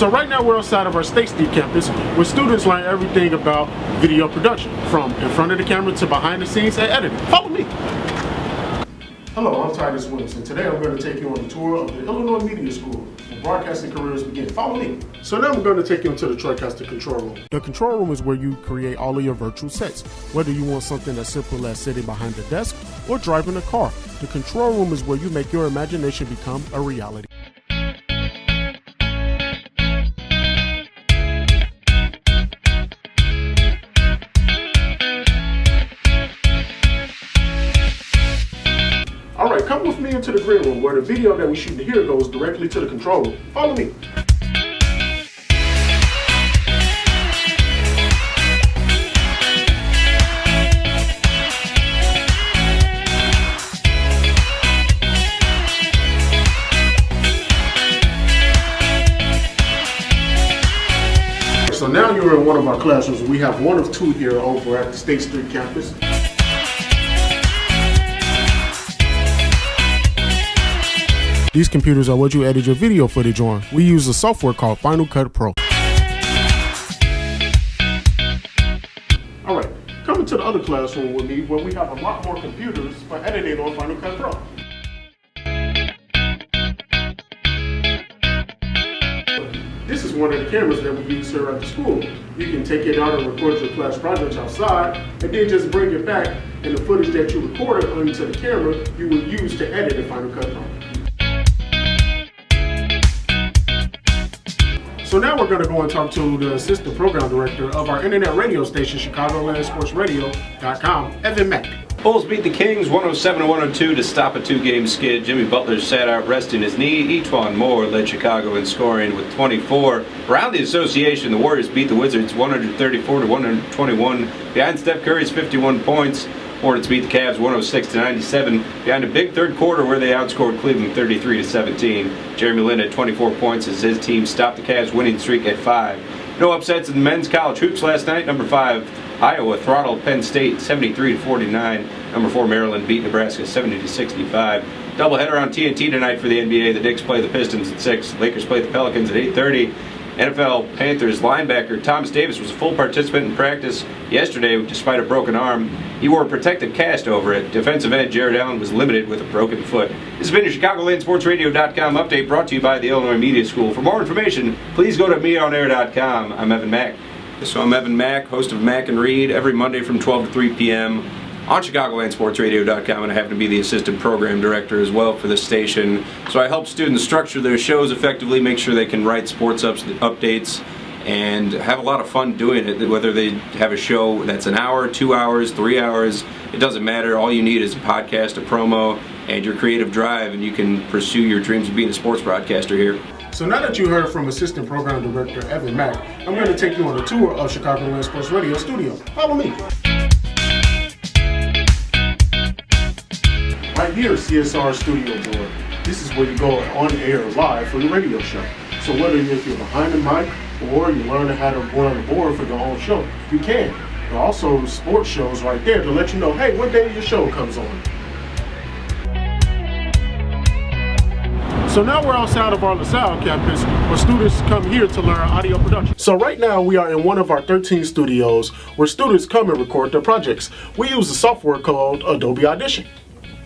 So right now we're outside of our State Street campus where students learn everything about video production, from in front of the camera to behind the scenes and editing. Follow me. Hello, I'm Titus Willis, and today I'm going to take you on a tour of the Illinois Media School where broadcasting careers begin. Follow me. So now I'm going to take you into the TriCaster control room. The control room is where you create all of your virtual sets, whether you want something as simple as sitting behind the desk or driving a car. The control room is where you make your imagination become a reality. Alright, come with me into the green room where the video that we shoot here goes directly to the control room. Follow me. So now you're in one of our classrooms. We have one of two here over at the State Street campus. These computers are what you edit your video footage on. We use a software called Final Cut Pro. Alright, come into the other classroom with me where we have a lot more computers for editing on Final Cut Pro. This is one of the cameras that we use here at the school. You can take it out and record your class projects outside, and then just bring it back, and the footage that you recorded onto the camera, you will use to edit in Final Cut Pro. So now we're going to go and talk to the assistant program director of our internet radio station, ChicagolandSportsRadio.com, Evan Mack. Bulls beat the Kings 107-102 to stop a two-game skid. Jimmy Butler sat out resting his knee. E'Twaun Moore led Chicago in scoring with 24. Around the association, the Warriors beat the Wizards 134-121 behind Steph Curry's 51 points. Hornets beat the Cavs 106-97 behind a big third quarter where they outscored Cleveland 33-17. Jeremy Lin had 24 points as his team stopped the Cavs' winning streak at 5. No upsets in the men's college hoops last night. Number 5, Iowa throttled Penn State 73-49. Number 4, Maryland beat Nebraska 70-65. Doubleheader on TNT tonight for the NBA. The Knicks play the Pistons at 6. Lakers play the Pelicans at 8:30. NFL Panthers linebacker Thomas Davis was a full participant in practice yesterday despite a broken arm. He wore a protective cast over it. Defensive end Jared Allen was limited with a broken foot. This has been your ChicagolandSportsRadio.com update brought to you by the Illinois Media School. For more information, please go to meonair.com. I'm Evan Mack. So I'm Evan Mack, host of Mack and Reed, every Monday from 12 to 3 p.m. on ChicagolandSportsRadio.com, and I happen to be the assistant program director as well for this station. So I help students structure their shows effectively, make sure they can write sports updates, and have a lot of fun doing it. Whether they have a show that's an hour, 2 hours, 3 hours, it doesn't matter. All you need is a podcast, a promo, and your creative drive, and you can pursue your dreams of being a sports broadcaster here. So now that you heard from Assistant Program Director Evan Mack, I'm going to take you on a tour of Chicagoland Sports Radio Studio. Follow me. Right here, CSR Studio Board. This is where you go on air live for your radio show. So whether if you're behind the mic or you learn how to run a board for your own show, you can. There are also sports shows right there to let you know, hey, what day your show comes on. So now we're outside of our LaSalle campus where students come here to learn audio production. So right now we are in one of our 13 studios where students come and record their projects. We use a software called Adobe Audition.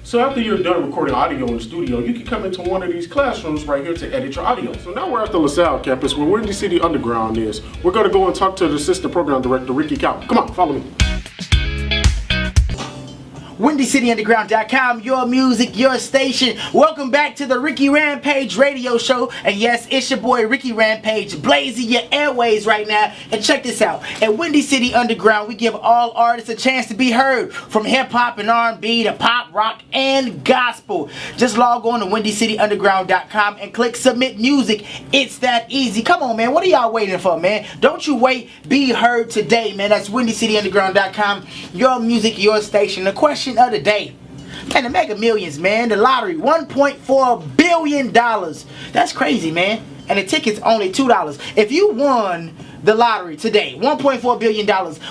So after you're done recording audio in the studio, you can come into one of these classrooms right here to edit your audio. So now we're at the LaSalle campus where Windy City Underground is. We're going to go and talk to the assistant program director, Ricky Cow. Come on, follow me. WindyCityUnderground.com, your music, your station. Welcome back to the Ricky Rampage radio show. And yes, it's your boy Ricky Rampage, blazing your airways right now. And check this out. At Windy City Underground, we give all artists a chance to be heard, from hip-hop and R&B to pop, rock, and gospel. Just log on to WindyCityUnderground.com and click Submit Music. It's that easy. Come on, man. What are y'all waiting for, man? Don't you wait. Be heard today, man. That's WindyCityUnderground.com, your music, your station. The question of the day, man, the Mega Millions, man, the lottery, $1.4 billion. That's crazy, man. and the ticket's only $2. If you won the lottery today, $1.4 billion,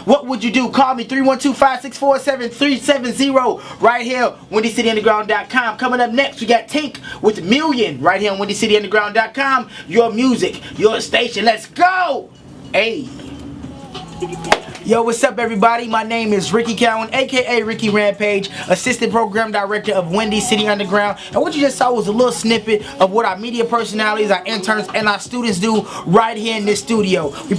what would you do? Call me 312-564-7370 right here, WindyCityUnderground.com. Coming up next, we got Tink with Million right here on WindyCityUnderground.com. Your music, your station. Let's go! Hey. Yo, what's up, everybody? My name is Ricky Cowan, aka Ricky Rampage, Assistant Program Director of Windy City Underground. And what you just saw was a little snippet of what our media personalities, our interns, and our students do right here in this studio. We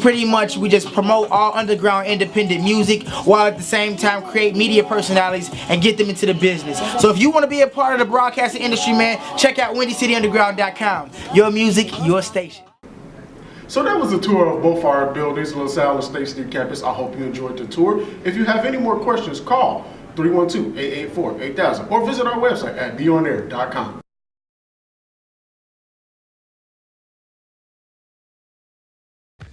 just promote all underground independent music while at the same time create media personalities and get them into the business. So if you want to be a part of the broadcasting industry, man, check out WindyCityUnderground.com. Your music, your station. So that was a tour of both our buildings, LaSalle and State Street campus. I hope you enjoyed the tour. If you have any more questions, call 312-884-8000 or visit our website at beonair.com.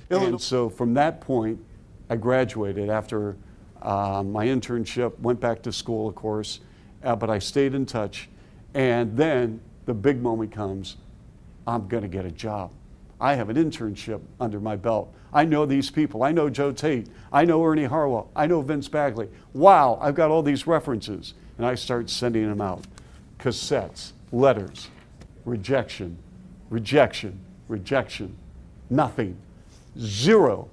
And so from that point, I graduated after my internship, went back to school, of course, but I stayed in touch. And then the big moment comes, I'm going to get a job. I have an internship under my belt. I know these people. I know Joe Tate. I know Ernie Harwell. I know Vince Bagley. Wow, I've got all these references. And I start sending them out. Cassettes, letters, rejection, rejection, rejection, nothing, zero,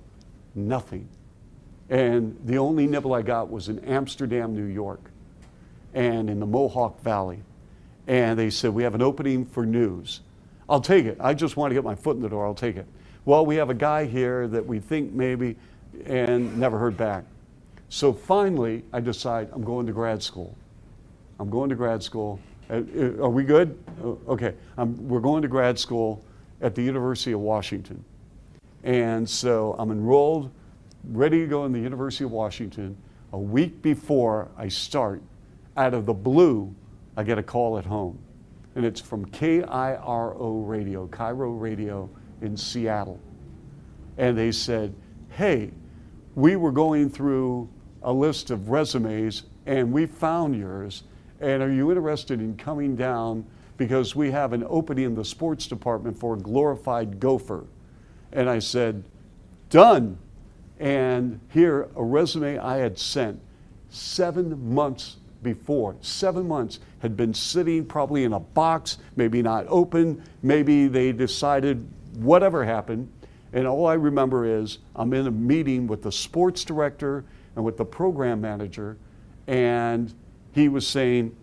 nothing. And the only nibble I got was in Amsterdam, New York, and in the Mohawk Valley. And they said, we have an opening for news. I'll take it. I just want to get my foot in the door. I'll take it. Well, we have a guy here that we think maybe, and never heard back. So finally, I decide I'm going to grad school. I'm going to grad school. Are we good? Okay. We're going to grad school at the University of Washington. And so I'm enrolled, ready to go in the University of Washington. A week before I start, out of the blue, I get a call at home. And it's from KIRO Radio, Cairo Radio in Seattle. And they said, hey, we were going through a list of resumes and we found yours. And are you interested in coming down because we have an opening in the sports department for a glorified gopher? And I said, done. And here, a resume I had sent 7 months before. 7 months had been sitting probably in a box, maybe not open, maybe they decided whatever happened. And all I remember is I'm in a meeting with the sports director and with the program manager, and he was saying,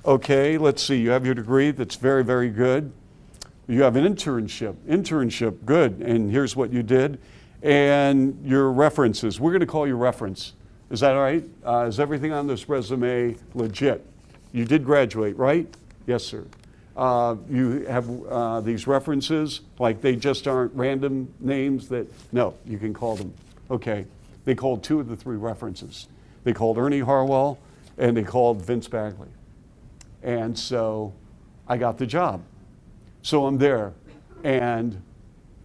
okay, let's see, you have your degree, that's very, very good. You have an internship, good, and here's what you did. And your references, we're gonna call you reference. Is that all right? Is everything on this resume legit? You did graduate, right? Yes, sir. You have these references, like they just aren't random names that, no, you can call them. Okay, they called 2 of the 3 references. They called Ernie Harwell and they called Vince Bagley. And so I got the job. So I'm there and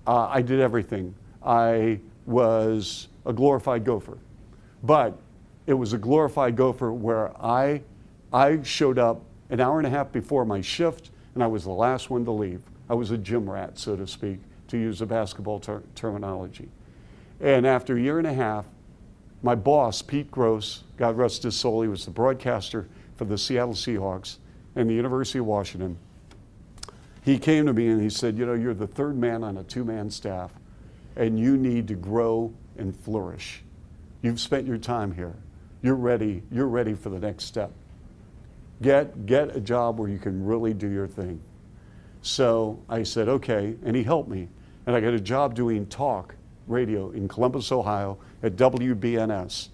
I did everything. I was a glorified gopher. But it was a glorified gopher where I showed up an hour and a half before my shift, and I was the last one to leave. I was a gym rat, so to speak, to use a basketball terminology. And after a year and a half, my boss, Pete Gross, God rest his soul, he was the broadcaster for the Seattle Seahawks and the University of Washington. He came to me and he said, you know, you're the 3rd man on a 2-man staff, and you need to grow and flourish. You've spent your time here. You're ready for the next step. Get a job where you can really do your thing. So I said, okay, and he helped me. And I got a job doing talk radio in Columbus, Ohio at WBNS.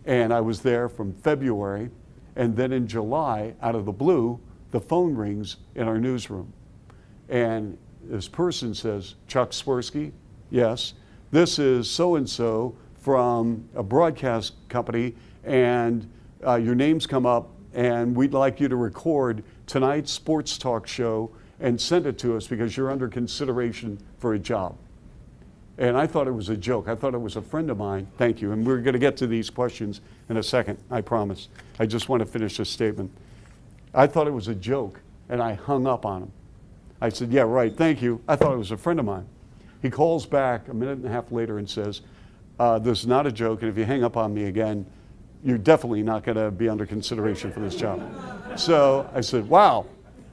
And I was there from February, and then in July, out of the blue, the phone rings in our newsroom. And this person says, Chuck Swirsky? Yes. This is so-and-so from a broadcast company, and your name's come up, and we'd like you to record tonight's sports talk show and send it to us because you're under consideration for a job. And I thought it was a joke. I thought it was a friend of mine. Thank you. And we're going to get to these questions in a second, I promise. I just want to finish this statement. I thought it was a joke, and I hung up on him. I said, yeah, right, thank you. I thought it was a friend of mine. He calls back a minute and a half later and says, this is not a joke, and if you hang up on me again, you're definitely not going to be under consideration for this job. So I said, wow.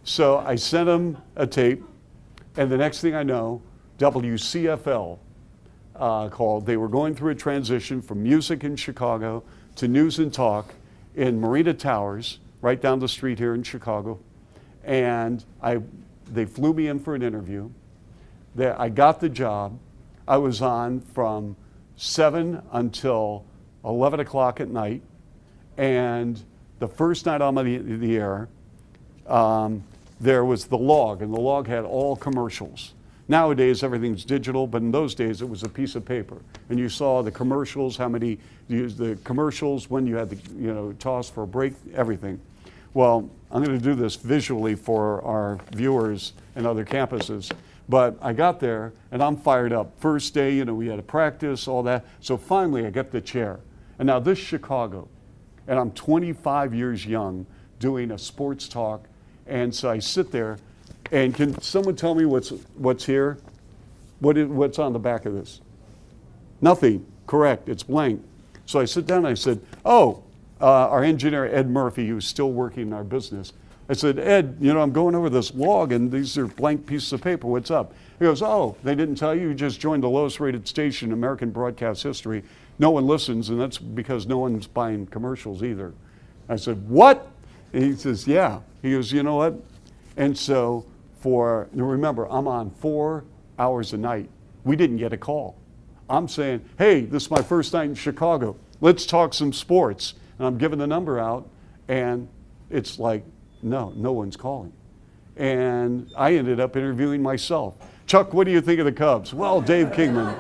So I sent him a tape, and the next thing I know, WCFL called. They were going through a transition from music in Chicago to news and talk in Marina Towers, right down the street here in Chicago. And they flew me in for an interview. I got the job. I was on from 7 until 11 o'clock at night. And the first night I'm on the air, there was the log, and the log had all commercials. Nowadays, everything's digital, but in those days, it was a piece of paper. And you saw the commercials, the commercials, when you had the toss for a break, everything. Well, I'm going to do this visually for our viewers and other campuses. But I got there, and I'm fired up. First day, we had a practice, all that. So finally, I get the chair. And now this Chicago, and I'm 25 years young, doing a sports talk. And so I sit there, and can someone tell me what's here? What's on the back of this? Nothing. Correct. It's blank. So I sit down, and I said, our engineer, Ed Murphy, who's still working in our business, I said, Ed, I'm going over this log, and these are blank pieces of paper. What's up? He goes, they didn't tell you? You just joined the lowest rated station in American broadcast history. No one listens, and that's because no one's buying commercials either. I said, what? And he says, yeah. He goes, you know what? And so remember, I'm on 4 hours a night. We didn't get a call. I'm saying, hey, this is my first night in Chicago. Let's talk some sports. And I'm giving the number out, and it's like, no one's calling. And I ended up interviewing myself. Chuck, what do you think of the Cubs? Well, Dave Kingman.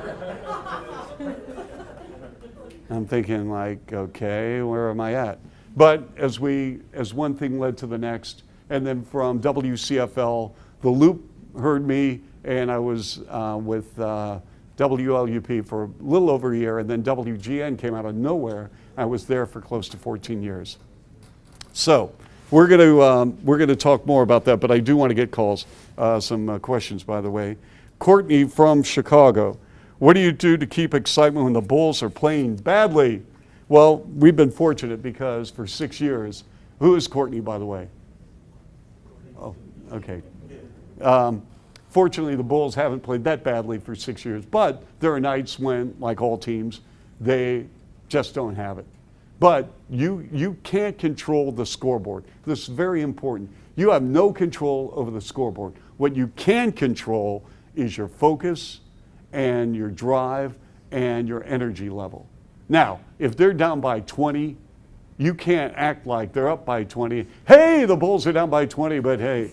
I'm thinking like, okay, where am I at? But as one thing led to the next, and then from WCFL, The Loop heard me, and I was with WLUP for a little over a year, and then WGN came out of nowhere. I was there for close to 14 years. So we're going to talk more about that, but I do want to get calls, some questions, by the way. Courtney from Chicago. What do you do to keep excitement when the Bulls are playing badly? Well, we've been fortunate because for 6 years, who is Courtney, by the way? Oh, okay. Fortunately, the Bulls haven't played that badly for 6 years, but there are nights when, like all teams, they just don't have it. But you can't control the scoreboard. This is very important. You have no control over the scoreboard. What you can control is your focus and your drive and your energy level. Now, if they're down by 20, you can't act like they're up by 20. Hey, the Bulls are down by 20, but hey.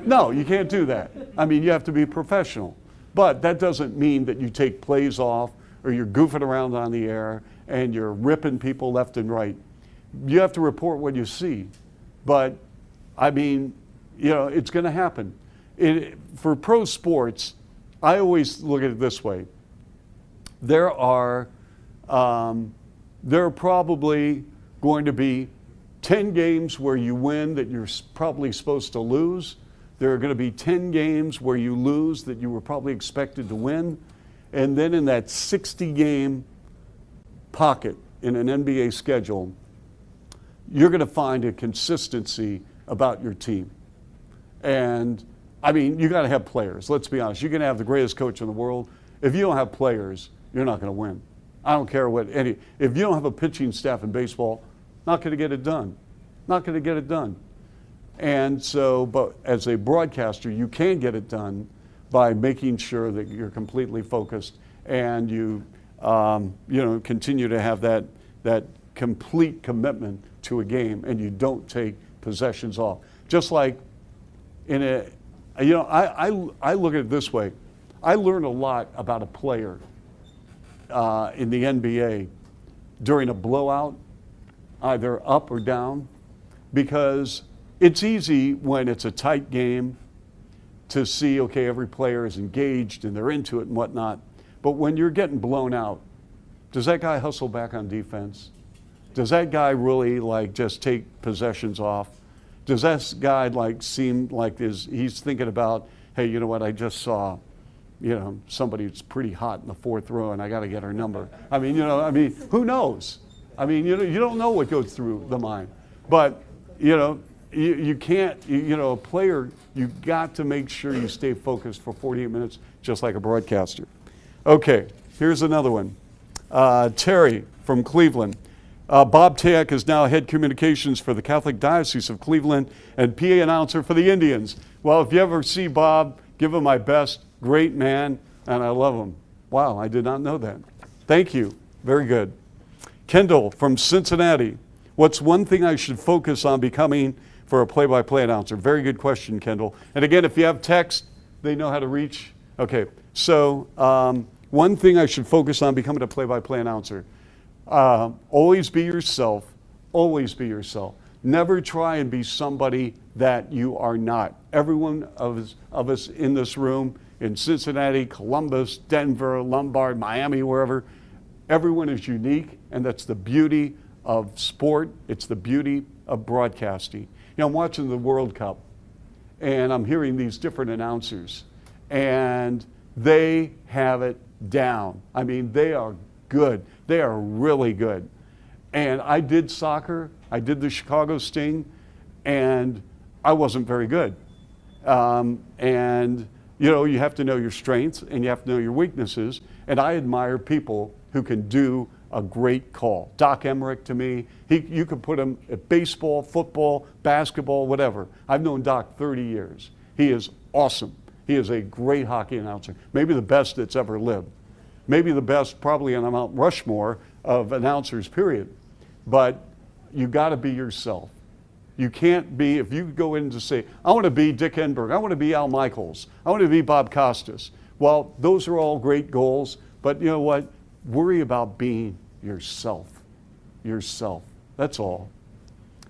No, you can't do that. I mean, you have to be professional. But that doesn't mean that you take plays off or you're goofing around on the air and you're ripping people left and right. You have to report what you see. But, I mean, it's going to happen. For pro sports, I always look at it this way. There are probably going to be 10 games where you win that you're probably supposed to lose. There are going to be 10 games where you lose that you were probably expected to win. And then in that 60-game pocket in an NBA schedule, you're going to find a consistency about your team. And, I mean, you got to have players. Let's be honest. You're going to have the greatest coach in the world. If you don't have players, you're not going to win. I don't care if you don't have a pitching staff in baseball, not going to get it done. Not going to get it done. And so, but as a broadcaster, you can get it done by making sure that you're completely focused and you continue to have that complete commitment to a game and you don't take possessions off. Just like I look at it this way. I learn a lot about a player in the NBA during a blowout, either up or down, because it's easy when it's a tight game to see, okay, every player is engaged and they're into it and whatnot. But when you're getting blown out, does that guy hustle back on defense? Does that guy really just take possessions off? Does that guy seem like he's thinking about, hey, you know what, I just saw, somebody that's pretty hot in the fourth row and I got to get her number. I mean, who knows? I mean, you don't know what goes through the mind. But, you can't, a player, you got to make sure you stay focused for 48 minutes, just like a broadcaster. Okay, here's another one. Terry from Cleveland. Bob Tayak is now head communications for the Catholic Diocese of Cleveland and PA announcer for the Indians. Well, if you ever see Bob, give him my best. Great man, and I love him. Wow, I did not know that. Thank you. Very good. Kendall from Cincinnati. What's one thing I should focus on becoming for a play-by-play announcer? Very good question, Kendall. And again, if you have text, they know how to reach. Okay, so one thing I should focus on becoming a play-by-play announcer. Always be yourself. Always be yourself. Never try and be somebody that you are not. Everyone of us in this room, in Cincinnati, Columbus, Denver, Lombard, Miami, wherever, everyone is unique, and that's the beauty of sport. It's the beauty of broadcasting. I'm watching the World Cup, and I'm hearing these different announcers, and they have it down. I mean, they are good. They are really good. And I did soccer. I did the Chicago Sting, and I wasn't very good. And you have to know your strengths and you have to know your weaknesses. And I admire people who can do a great call. Doc Emmerich, to me, you could put him at baseball, football, basketball, whatever. I've known Doc 30 years. He is awesome. He is a great hockey announcer, maybe the best that's ever lived. Maybe the best probably on Mount Rushmore of announcers, period. But you got to be yourself. You can't be, if you go in to say, I want to be Dick Enberg, I want to be Al Michaels, I want to be Bob Costas. Well, those are all great goals, but you know what? Worry about being yourself. Yourself. That's all.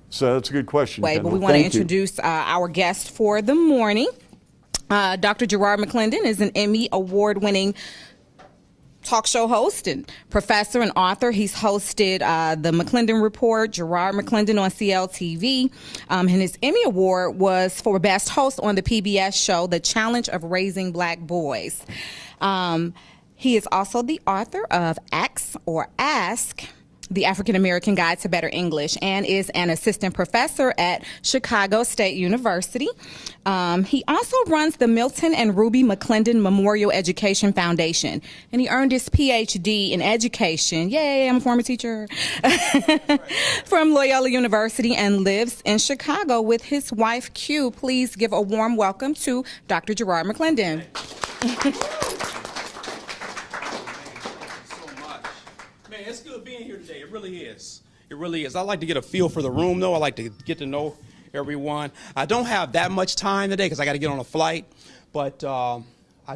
So that's a good question. But we want to introduce our guest for the morning. Dr. Gerard McClendon is an Emmy award-winning talk show host and professor and author. He's hosted the McClendon Report, Gerard McClendon on CLTV. And his Emmy Award was for Best Host on the PBS show, The Challenge of Raising Black Boys. He is also the author of Ask or Ask, the African American Guide to Better English, and is an assistant professor at Chicago State University. He also runs the Milton and Ruby McClendon Memorial Education Foundation, and he earned his PhD in education. Yay, I'm a former teacher. From Loyola University, and lives in Chicago with his wife, Q. Please give a warm welcome to Dr. Gerard McClendon. It's good being here today. It really is. It really is. I like to get a feel for the room, though. I like to get to know everyone. I don't have that much time today because I got to get on a flight, but I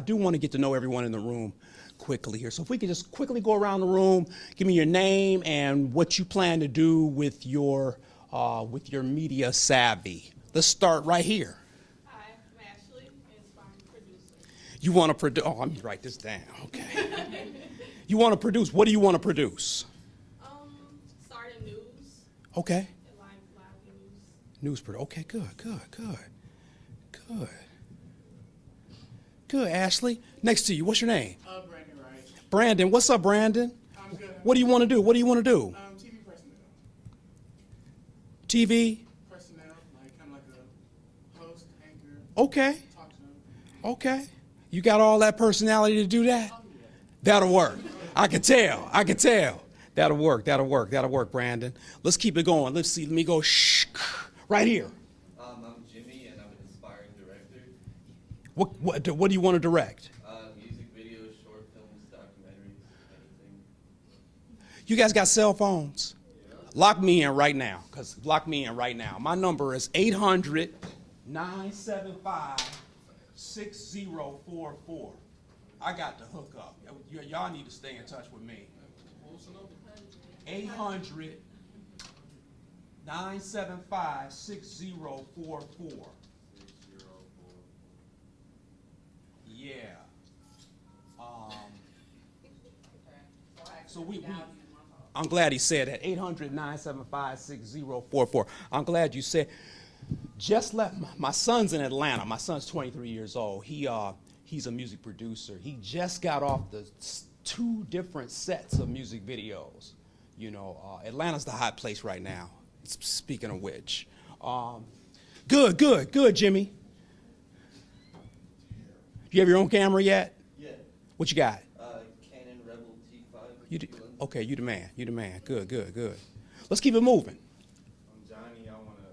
do want to get to know everyone in the room quickly here. So if we could just quickly go around the room, give me your name and what you plan to do with your media savvy. Let's start right here. Hi, I'm Ashley, inspiring producer. You want to produce? Oh, let me write this down. Okay. You want to produce? What do you want to produce? Starting news. Okay. Live news. News producer. Okay, good, Ashley. Next to you, what's your name? Brandon Rice. Brandon. What's up, Brandon? I'm good. What do you want to do? TV personnel. TV? Personnel, kind of like a host, anchor. Okay. Talk show. Okay. You got all that personality to do that? Oh, yeah. That'll work. I can tell. That'll work, Brandon. Let's keep it going. Let's see. Let me go right here. I'm Jimmy, and I'm an inspiring director. What do you want to direct? Music videos, short films, documentaries, anything. You guys got cell phones? Yeah. Lock me in right now. My number is 800-975-6044. I got to hook up. Y'all need to stay in touch with me. 800-975-6044. Yeah. So I'm glad he said that. 800-975-6044. I'm glad you said. just left. My son's in Atlanta. My son's 23 years old. He's a music producer. He just got off the 2 different sets of music videos. You know, Atlanta's the hot place right now. Speaking of which, good, Jimmy. You have your own camera yet? Yeah. What you got? Canon Rebel T5. Okay, you the man. Good. Let's keep it moving. I'm Johnny. I want to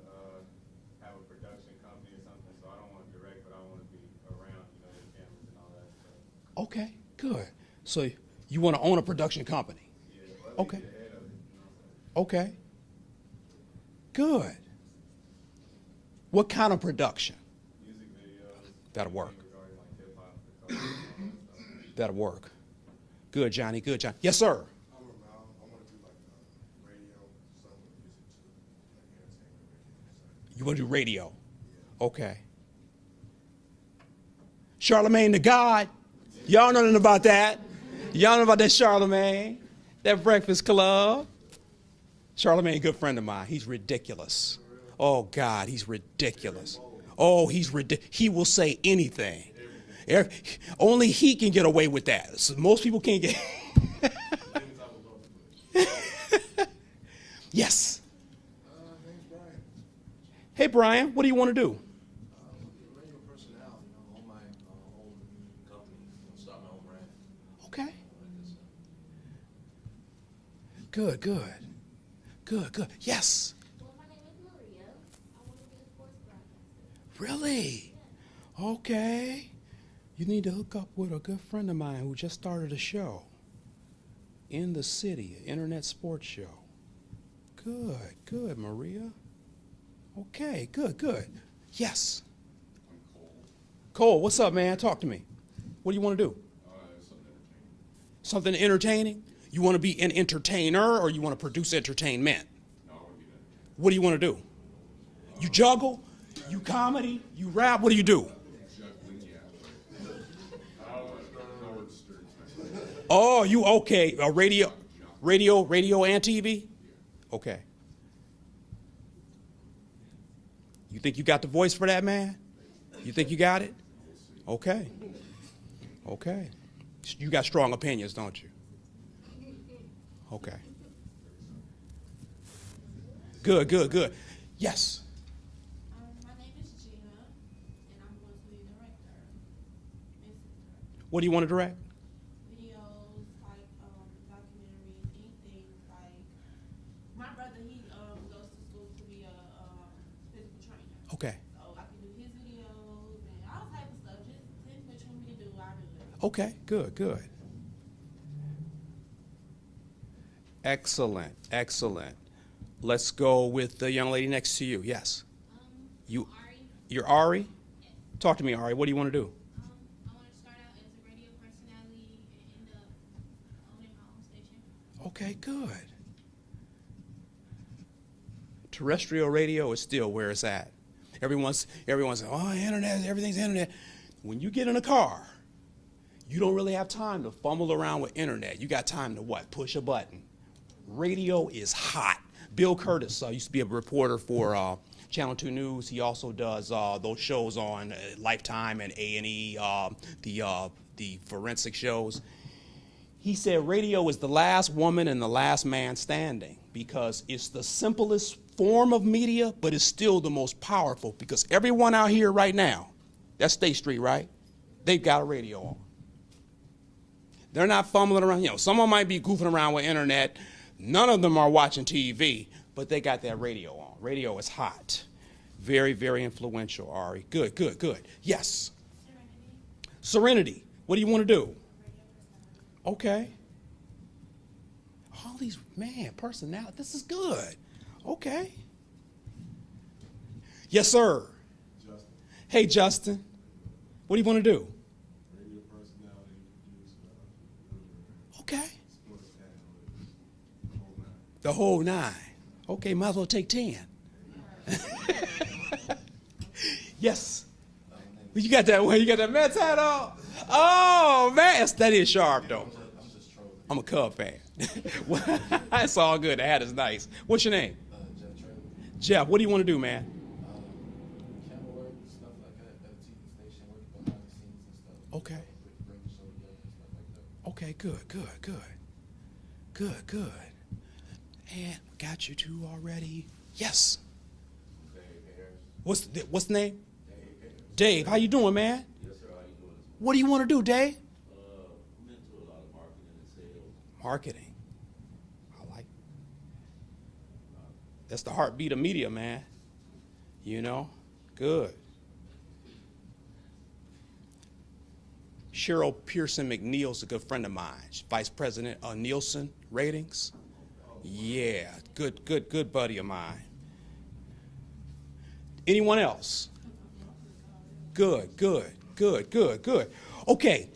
have a production company or something, so I don't want to direct, but I want to be around, the cameras and all that stuff. Okay, good. So you want to own a production company? Yeah, well, Okay. be the head of it, what I'm saying? Okay. Good. What kind of production? Music videos. That'll work. Regarding like hip hop, the culture, and all that stuff. That'll work. Good, Johnny. Yes, sir. I want to do like radio, some music too, like entertainment radio. You want to do radio? Okay. Charlemagne the God. Y'all know nothing about that. Y'all know about that Charlemagne, that Breakfast Club. Charlemagne, a good friend of mine. He's ridiculous. Oh, God, he's ridiculous. Oh, he will say anything. Only he can get away with that. So most people can't get. Yes. Name's Brian. Hey, Brian, what do you want to do? Radio personality, own my own company, start my own brand. Okay. Good. Yes. Well, my name is Maria. I want to be a sports broadcaster. Really? Okay. You need to hook up with a good friend of mine who just started a show in the city, an internet sports show. Good, Maria. Okay, good. Yes. I'm Cole. Cole, what's up, man? Talk to me. What do you want to do? Something entertaining. Something entertaining? You want to be an entertainer or you want to produce entertainment? No, I want to be that. What do you want to do? You juggle? You comedy? You rap? What do you do? Juggling, yeah. I don't know where to start. Oh, you okay? Radio and TV? Okay. You think you got the voice for that, man? You think you got it? Okay. You got strong opinions, don't you? Okay. Good. Yes. My name is Gina, and I'm going to be a director. What do you want to direct? Videos, like documentaries, anything. Like my brother, he goes to school to be a physical trainer. Okay. So I can do his videos and all type of stuff. Just anything that you want me to do, I'll do it. Okay, good. Excellent. Let's go with the young lady next to you. Yes. You. Ari, You're Ari? yes. Talk to me, Ari. What do you want to do? I want to start out as a radio personality and end up owning my own station. Okay, good. Terrestrial radio is still where it's at. Everyone's oh, internet, everything's internet. When you get in a car, you don't really have time to fumble around with internet. You got time to what? Push a button. Radio is hot. Bill Curtis used to be a reporter for Channel 2 News. He also does those shows on Lifetime and A&E, the forensic shows. He said radio is the last woman and the last man standing because it's the simplest form of media, but it's still the most powerful because everyone out here right now, that's State Street, right? They've got a radio on. They're not fumbling around. Someone might be goofing around with internet. None of them are watching TV, but they got that radio on. Radio is hot. Very, very influential, Ari. Good. Yes. Serenity. What do you want to do? Okay. All these, personality. This is good. Okay. Yes, sir. Justin. Hey, Justin. What do you want to do? Radio personality, producer, Okay. sports analyst, The whole nine. Okay, might as well take 10. Yes. You got that one. You got that Mets hat on. Oh man, that is sharp though. I'm just trolling. I'm a Cub fan. It's all good. The hat is nice. What's your name? Jeff Traylor. Jeff. What do you want to do, man? Okay. bring the show together and stuff like that. Okay, good. And got you two already. Yes. Dave Harris. What's the name? Dave Harris. Dave, how you doing, man? Yes, sir. How you doing? What do you want to do, Dave? I'm into a lot of marketing and sales. Marketing. I like. That's the heartbeat of media, man. You know? Good. Cheryl Pearson McNeil's a good friend of mine. She's Vice President of Nielsen Ratings. Yeah, good buddy of mine. Anyone else? Good. Okay,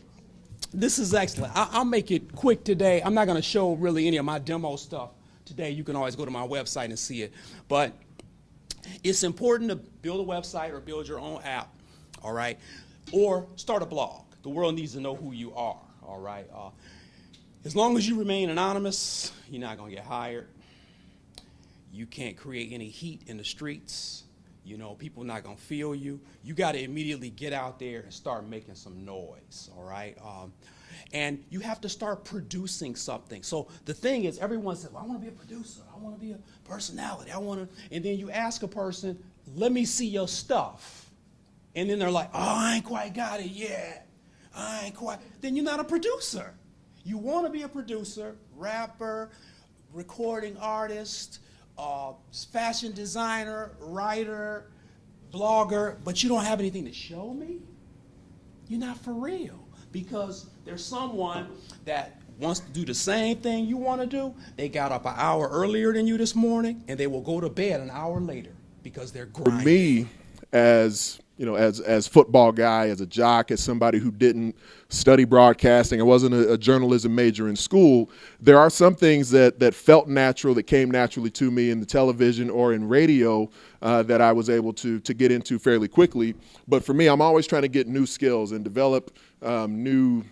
this is excellent. I'll make it quick today. I'm not going to show really any of my demo stuff today. You can always go to my website and see it. But it's important to build a website or build your own app, all right? Or start a blog. The world needs to know who you are, all right? As long as you remain anonymous, you're not going to get hired. You can't create any heat in the streets. You know, people are not going to feel you. You got to immediately get out there and start making some noise, all right? And you have to start producing something. So the thing is, everyone says, well, I want to be a producer. I want to be a personality. And then you ask a person, let me see your stuff. And then they're like, oh, I ain't quite got it yet. Then you're not a producer. You want to be a producer, rapper, recording artist, fashion designer, writer, blogger, but you don't have anything to show me? You're not for real. Because there's someone that wants to do the same thing you want to do. They got up an hour earlier than you this morning, and they will go to bed an hour later because they're grinding. For me, as football guy, as a jock, as somebody who didn't study broadcasting, I wasn't a journalism major in school, there are some things that felt natural, that came naturally to me in the television or in radio that I was able to get into fairly quickly. But for me, I'm always trying to get new skills and develop new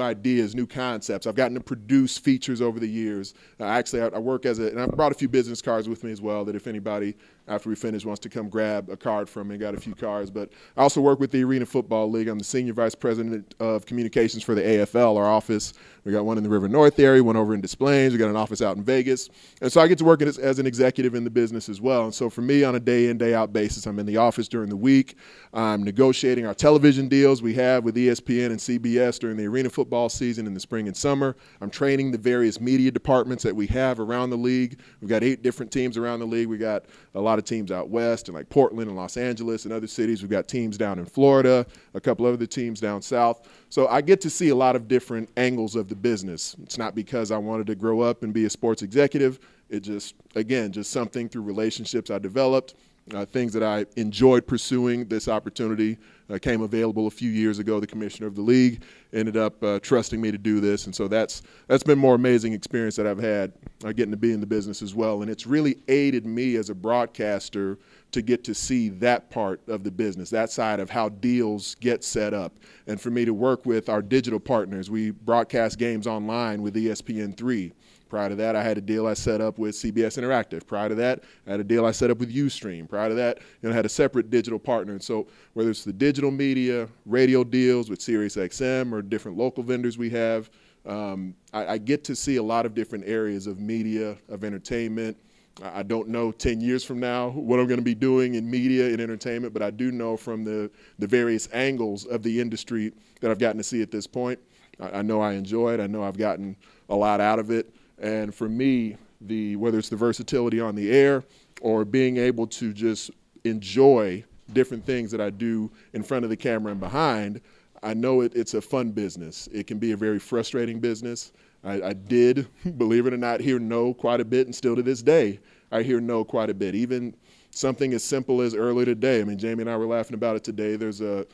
ideas, new concepts. I've gotten to produce features over the years. I work and I brought a few business cards with me as well, that if anybody after we finish wants to come grab a card from me, got a few cards. But I also work with the Arena Football League. I'm the Senior Vice President of Communications for the AFL, our office. We got one in the River North area, one over in Des Plaines. We got an office out in Vegas. And so I get to work as an executive in the business as well. And so for me, on a day in, day out basis, I'm in the office during the week. I'm negotiating our television deals we have with ESPN and CBS during the Arena football season in the spring and summer. I'm training the various media departments that we have around the league. We've got 8 different teams around the league. We got a lot of teams out west and like Portland and Los Angeles and other cities. We've got teams down in Florida, a couple other teams down south. So I get to see a lot of different angles of the business. It's not because I wanted to grow up and be a sports executive. It just something through relationships I developed, things that I enjoyed pursuing. This opportunity came available a few years ago. The commissioner of the league ended up trusting me to do this. And so that's been more amazing experience that I've had getting to be in the business as well. And it's really aided me as a broadcaster to get to see that part of the business, that side of how deals get set up. And for me to work with our digital partners, we broadcast games online with ESPN3. Prior to that, I had a deal I set up with CBS Interactive. Prior to that, I had a deal I set up with Ustream. Prior to that, I had a separate digital partner. And so whether it's the digital media, radio deals with SiriusXM or different local vendors we have, I get to see a lot of different areas of media, of entertainment. I don't know 10 years from now what I'm going to be doing in media and entertainment, but I do know from the various angles of the industry that I've gotten to see at this point. I know I enjoy it. I know I've gotten a lot out of it. And for me, whether it's the versatility on the air or being able to just enjoy different things that I do in front of the camera and behind, I know it's a fun business. It can be a very frustrating business. I did, believe it or not, hear no quite a bit, and still to this day, I hear no quite a bit. Even something as simple as earlier today. I mean, Jamie and I were laughing about it today. There's a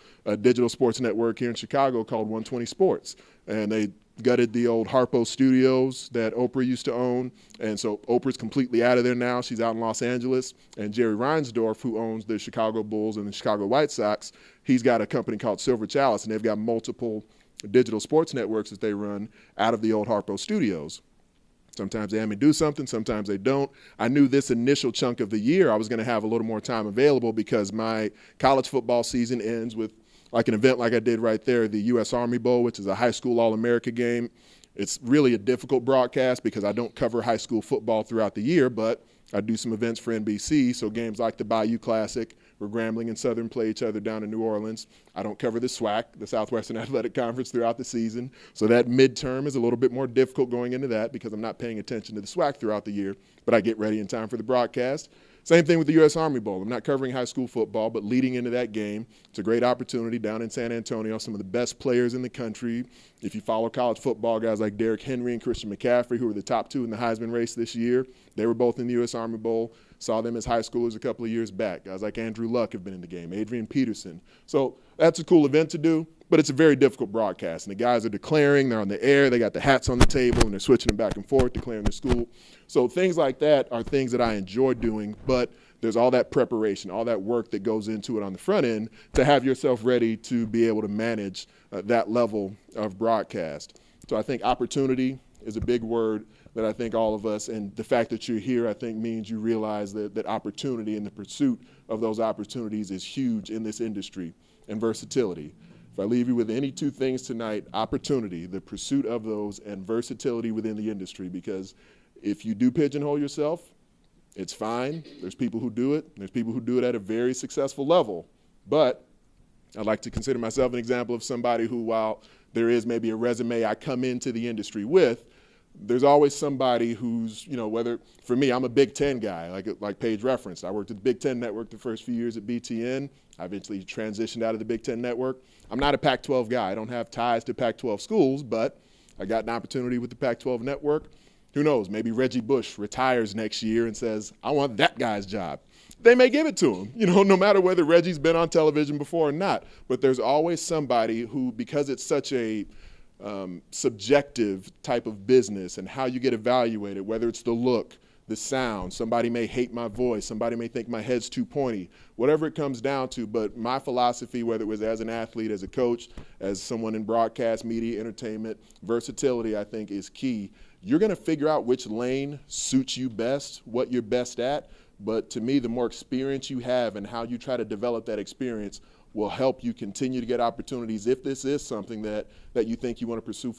digital sports network here in Chicago called 120 Sports, and they gutted the old Harpo Studios that Oprah used to own. And so Oprah's completely out of there now. She's out in Los Angeles. And Jerry Reinsdorf, who owns the Chicago Bulls and the Chicago White Sox, he's got a company called Silver Chalice, and they've got multiple digital sports networks that they run out of the old Harpo Studios. Sometimes they have me do something, sometimes they don't. I knew this initial chunk of the year I was going to have a little more time available because my college football season ends with like an event like I did right there, the U.S. Army Bowl, which is a high school All-America game. It's really a difficult broadcast because I don't cover high school football throughout the year, but I do some events for NBC, so games like the Bayou Classic, where Grambling and Southern play each other down in New Orleans. I don't cover the SWAC, the Southwestern Athletic Conference, throughout the season, so that midterm is a little bit more difficult going into that because I'm not paying attention to the SWAC throughout the year, but I get ready in time for the broadcast. Same thing with the U.S. Army Bowl. I'm not covering high school football, but leading into that game, it's a great opportunity down in San Antonio. Some of the best players in the country. If you follow college football, guys like Derrick Henry and Christian McCaffrey, who were the top 2 in the Heisman race this year, they were both in the U.S. Army Bowl. Saw them as high schoolers a couple of years back. Guys like Andrew Luck have been in the game, Adrian Peterson. So that's a cool event to do, but it's a very difficult broadcast. And the guys are declaring, they're on the air, they got the hats on the table, and they're switching them back and forth, declaring their school. So things like that are things that I enjoy doing, but there's all that preparation, all that work that goes into it on the front end to have yourself ready to be able to manage that level of broadcast. So I think opportunity is a big word that I think all of us, and the fact that you're here, I think means you realize that opportunity and the pursuit of those opportunities is huge in this industry, and versatility. If I leave you with any 2 things tonight, opportunity, the pursuit of those, and versatility within the industry, because if you do pigeonhole yourself, it's fine. There's people who do it. There's people who do it at a very successful level. But I'd like to consider myself an example of somebody who, while there is maybe a resume I come into the industry with, there's always somebody who's, whether, for me, I'm a Big Ten guy, like Paige referenced. I worked at the Big Ten Network the first few years at BTN. I eventually transitioned out of the Big Ten Network. I'm not a Pac-12 guy. I don't have ties to Pac-12 schools, but I got an opportunity with the Pac-12 Network. Who knows, maybe Reggie Bush retires next year and says, I want that guy's job. They may give it to him, no matter whether Reggie's been on television before or not. But there's always somebody who, because it's such a subjective type of business and how you get evaluated, whether it's the look, the sound, somebody may hate my voice, somebody may think my head's too pointy, whatever it comes down to. But my philosophy, whether it was as an athlete, as a coach, as someone in broadcast, media, entertainment, versatility, I think is key. You're going to figure out which lane suits you best, what you're best at. But to me, the more experience you have and how you try to develop that experience will help you continue to get opportunities if this is something that you think you want to pursue.